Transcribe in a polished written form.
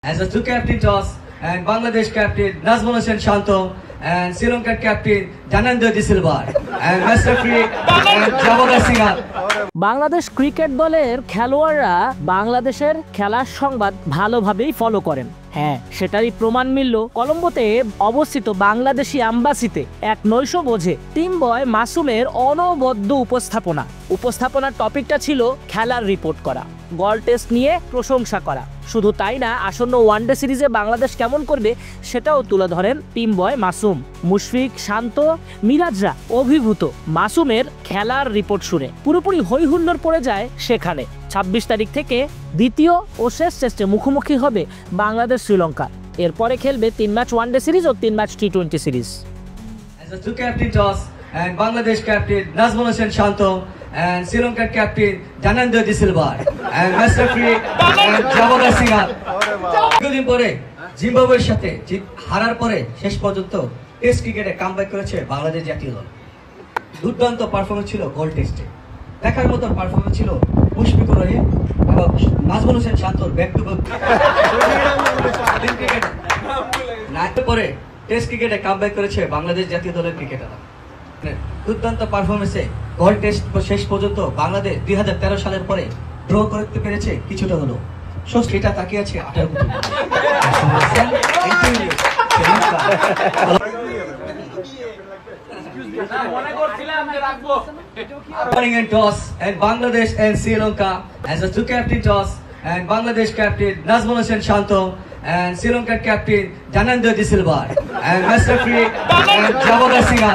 As a two captain toss and Bangladesh captain Nazmul Hossain Shanto and Sri Lankan captain Dhananjay De Silva and Master Free and Jawahar Singh. Bangladesh cricket দলের খেলোয়াড়রা বাংলাদেশের খেলার সংবাদ ভালোভাবেই follow করেন। হ্যাঁ, সেটারই প্রমাণ মিলল কলম্বোতে অবস্থিত বাংলাদেশি অ্যাম্বাসিতে এক নৈশ বোঝে টিম বয় মাসুমের অনবদ্য উপস্থাপনার টপিকটা ছিল খেলার রিপোর্ট করা, গল টেস্ট নিয়ে প্রশংসা করা। শুধু তাই না, আসন্ন ওয়ানডে সিরিজে বাংলাদেশ কেমন করবে সেটাও তুলে ধরেন টিম বয় মাসুম। মুশফিক, শান্ত, মিরাজরা অভিভূত মাসুমের খেলার রিপোর্ট শুনে পুরোপুরি হৈহুল্লোড় পড়ে যায় সেখানে। ২৬ তারিখ থেকে দ্বিতীয় ও শেষ টেস্টে মুখোমুখি হবে বাংলাদেশ শ্রীলঙ্কা। এরপরে খেলবে ৩ ম্যাচ ওয়ানডে সিরিজ ও 3 ম্যাচ টি-20 series. As a two captain toss and Bangladesh captain Nazmul Hossain Shanto and Sri Lankan captain Dhananjay De Silva and Master Free and Jawahar Singh. কিছুদিন পরে জিম্বাবুয়ের সাথে হারার পরে শেষ পর্যন্ত টেস্ট ক্রিকেটে কামব্যাক করেছে বাংলাদেশ জাতীয় দল। দুর্দান্ত পারফরমেন্স ছিল গোল টেস্টে, দেখার মতো পারফরমেন্স ছিল মুশফিকুর রহিম এবং নাজমুল হোসেন শান্তর ব্যাক টু ব্যাক ক্রিকেট। পরে টেস্ট ক্রিকেটে কামব্যাক করেছে বাংলাদেশ জাতীয় দলের ক্রিকেটাররা। দুর্দান্ত পারফরমেন্সে গোল টেস্ট শেষ পর্যন্ত বাংলাদেশ ২০১৩ সালের পরে ড্র করতে পেরেছে কিছুটা হলো। সেটা তাকিয়ে আছে 18 কোটি। And toss and Bangladesh and Sri Lanka as a two captain toss and Bangladesh captain Nazmul Hossain Shanto and Sri Lankan captain Dhananjay De Silva and Master Free and Jawahar Singh.